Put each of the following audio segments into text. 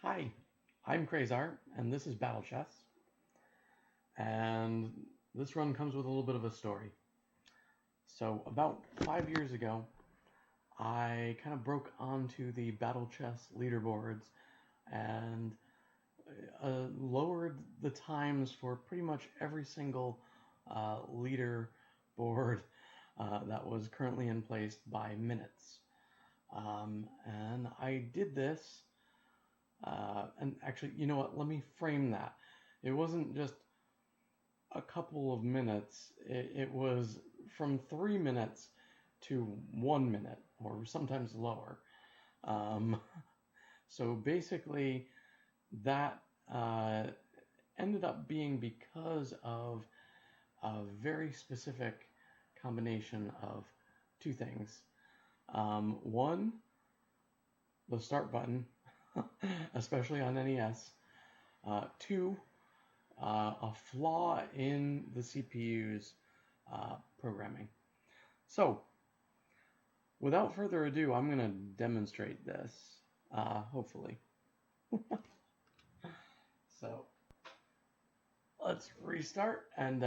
Hi, I'm Krayzar, and this is Battle Chess. And this run comes with a little bit of a story. So, about 5 years ago, I kind of broke onto the Battle Chess leaderboards and lowered the times for pretty much every single leaderboard that was currently in place by minutes. And I did this. And actually, you know what? Let me frame that. It wasn't just a couple of minutes. It was from 3 minutes to 1 minute, or sometimes lower. Um, so basically, that ended up being because of a very specific combination of two things. One, the start button, especially on NES. Two, a flaw in the CPU's programming. So, without further ado, I'm going to demonstrate this, hopefully. So, let's restart, and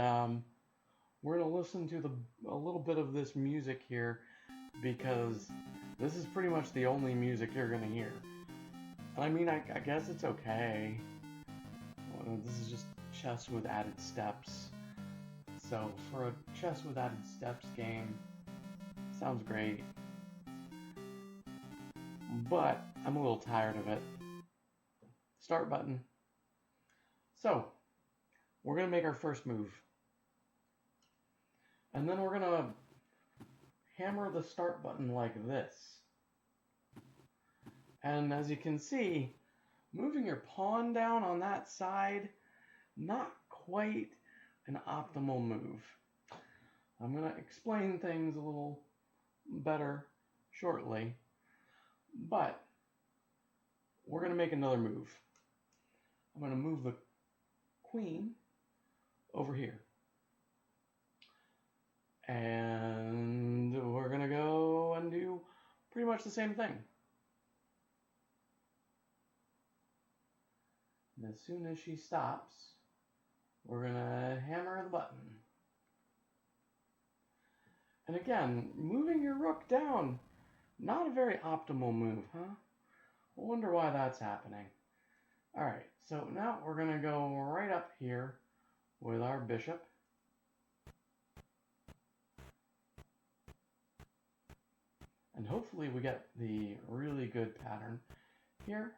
we're going to listen to a little bit of this music here, because this is pretty much the only music you're going to hear. I mean, I guess it's okay. This is just chess with added steps. So for a chess with added steps game, sounds great. But I'm a little tired of it. Start button. So we're going to make our first move. And then we're going to hammer the start button like this. And as you can see, moving your pawn down on that side, not quite an optimal move. I'm going to explain things a little better shortly, but we're going to make another move. I'm going to move the queen over here. And we're going to go and do pretty much the same thing. And as soon as she stops, we're going to hammer the button. And again, moving your rook down, not a very optimal move, huh? I wonder why that's happening. Alright, so now we're going to go right up here with our bishop. And hopefully we get the really good pattern here.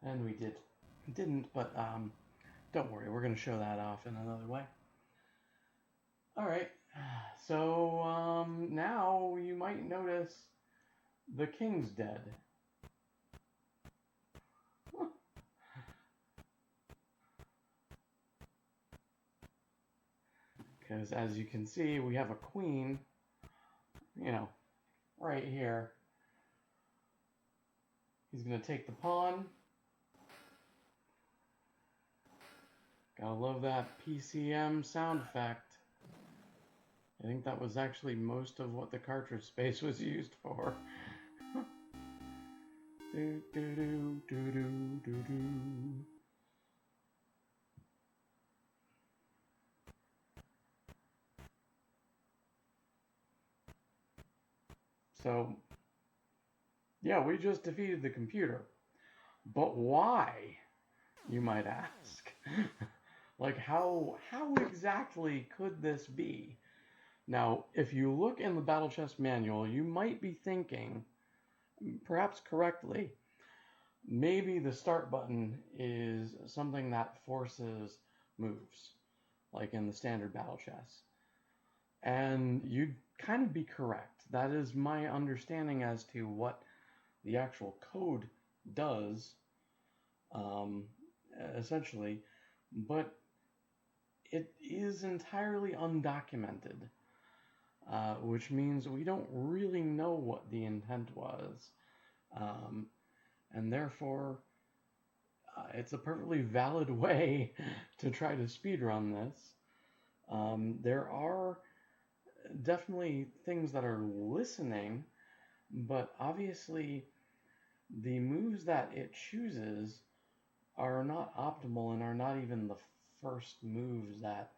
And we didn't, but don't worry, we're going to show that off in another way. Alright, so now you might notice the king's dead. Because as you can see, we have a queen, right here. He's going to take the pawn. Gotta love that PCM sound effect. I think that was actually most of what the cartridge space was used for. Do, do, do, do, do, do, do. So, yeah, we just defeated the computer. But why, you might ask? Like, how exactly could this be? Now, if you look in the Battle Chess manual, you might be thinking, perhaps correctly, maybe the start button is something that forces moves, like in the standard Battle Chess. And you'd kind of be correct. That is my understanding as to what the actual code does, essentially, but it is entirely undocumented, which means we don't really know what the intent was, and therefore it's a perfectly valid way to try to speedrun this. There are definitely things that are listening, But obviously, the moves that it chooses are not optimal and are not even the first moves that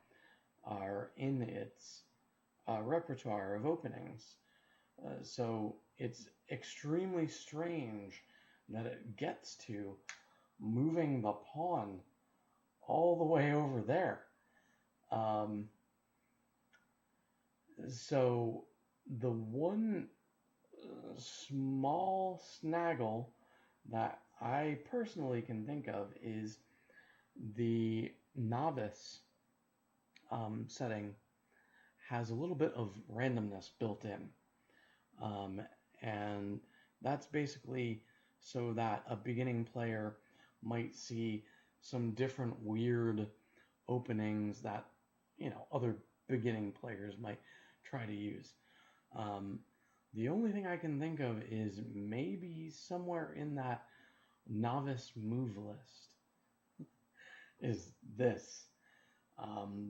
are in its repertoire of openings. So it's extremely strange that it gets to moving the pawn all the way over there. Um, so the one small snaggle that I personally can think of is the novice setting has a little bit of randomness built in. And that's basically so that a beginning player might see some different weird openings that, other beginning players might try to use. The only thing I can think of is maybe somewhere in that novice move list is this.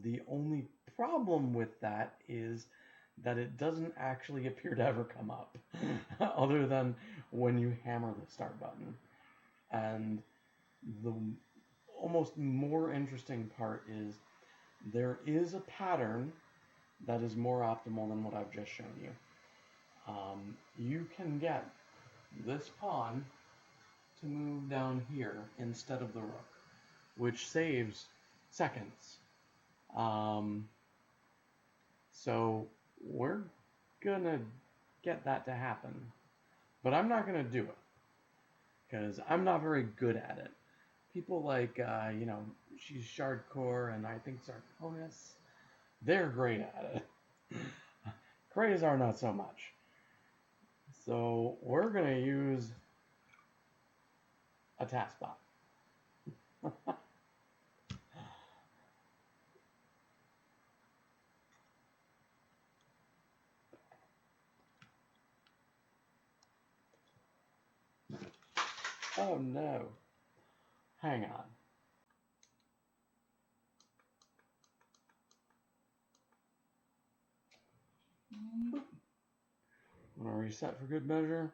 The only problem with that is that it doesn't actually appear to ever come up other than when you hammer the start button. And the almost more interesting part is there is a pattern that is more optimal than what I've just shown you. You can get this pawn to move down here instead of the rook, which saves seconds. So we're gonna get that to happen, but I'm not gonna do it because I'm not very good at it. People like, she's Shardcore and I think Sarkonis, they're great at it. Krayzar not so much. So we're gonna use a task bot. Oh no. Hang on. I'm gonna reset for good measure.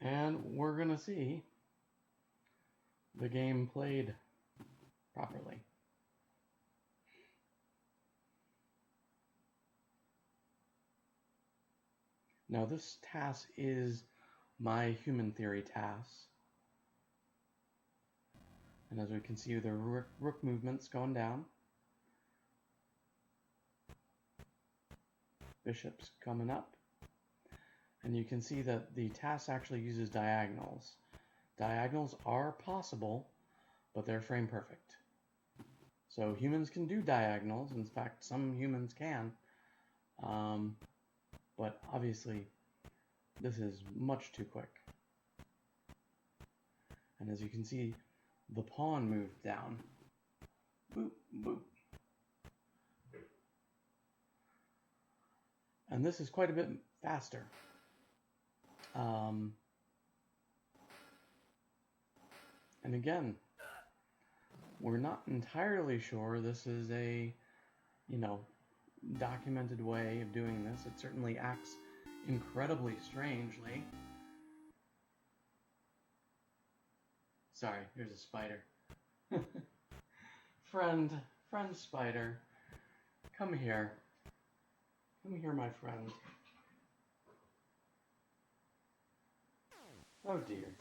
And we're gonna see the game played properly. Now this task is my human theory task. And as we can see, the rook movement's going down. Bishop's coming up. And you can see that the task actually uses diagonals. Diagonals are possible, but they're frame perfect. So humans can do diagonals. In fact, some humans can. But obviously, this is much too quick. And as you can see, the pawn moved down. Boop, boop. And this is quite a bit faster. And again, we're not entirely sure this is a, documented way of doing this. It certainly acts incredibly strangely. Sorry, here's a spider. Friend spider, come here. Come here, my friend. Oh dear.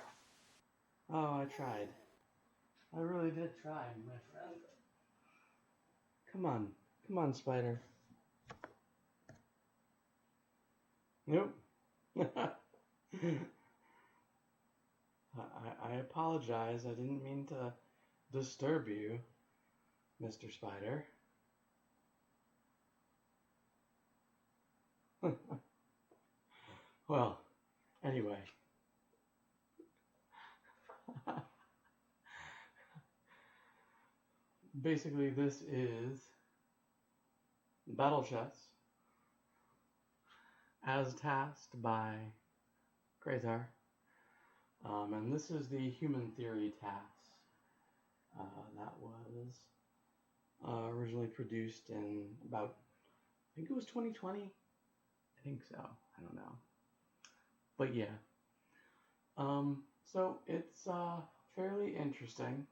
Oh, I tried. I really did try, my friend. Come on, spider. Nope. I apologize. I didn't mean to disturb you, Mr. Spider. Well, anyway. Basically, this is battle chess as tasked by Krayzar. And this is the human theory task. That was originally produced in about, I think it was 2020. I think so. I don't know. But yeah. So it's fairly interesting,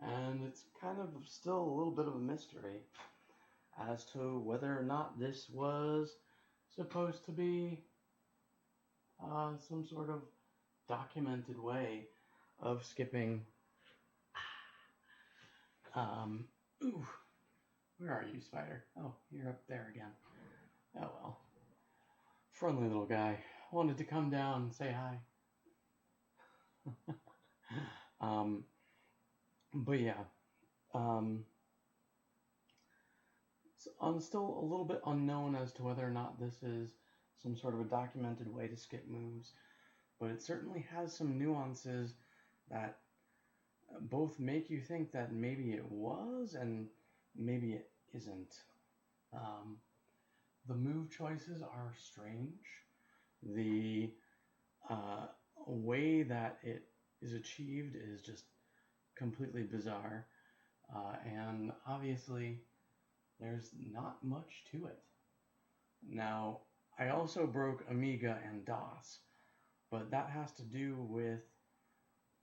and it's kind of still a little bit of a mystery as to whether or not this was supposed to be some sort of documented way of skipping. Ooh, where are you, spider? Oh, you're up there again. Oh well. Friendly little guy. Wanted to come down and say hi. um, but yeah. Um, still a little bit unknown as to whether or not this is some sort of a documented way to skip moves, but it certainly has some nuances that both make you think that maybe it was and maybe it isn't. Um, the move choices are strange. The way that it is achieved is just completely bizarre. And obviously, there's not much to it. Now, I also broke Amiga and DOS, but that has to do with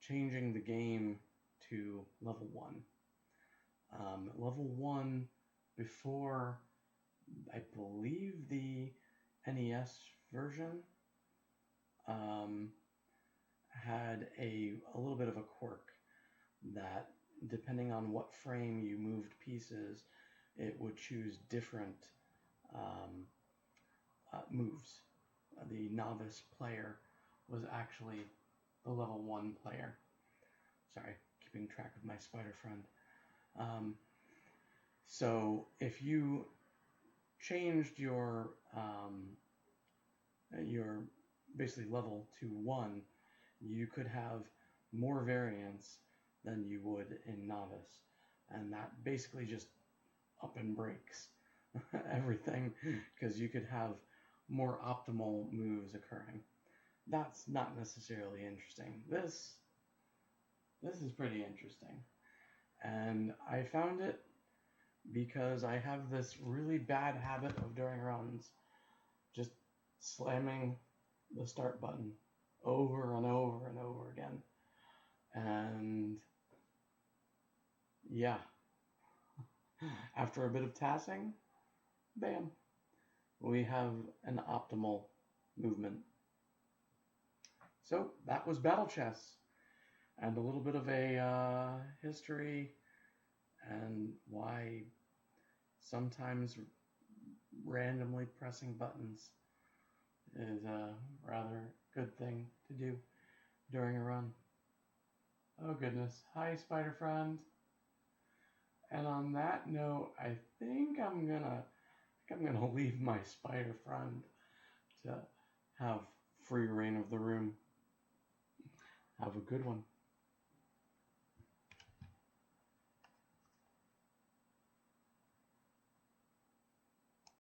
changing the game to level 1. Level 1 before, I believe, the NES version um, had a little bit of a quirk that depending on what frame you moved pieces, it would choose different um, moves. The novice player was actually the level 1 player. Sorry, keeping track of my spider friend. So if you changed your basically level to 1, you could have more variance than you would in novice, and that basically just up and breaks everything because you could have more optimal moves occurring. That's not necessarily interesting. This is pretty interesting, and I found it because I have this really bad habit of during runs just slamming the start button over and over and over again. And yeah, after a bit of tassing, bam, we have an optimal movement. So that was Battle Chess, and a little bit of a history and why sometimes randomly pressing buttons is a rather good thing to do during a run. Oh goodness. Hi, spider friend. And on that note, I think I'm gonna leave my spider friend to have free reign of the room. Have a good one.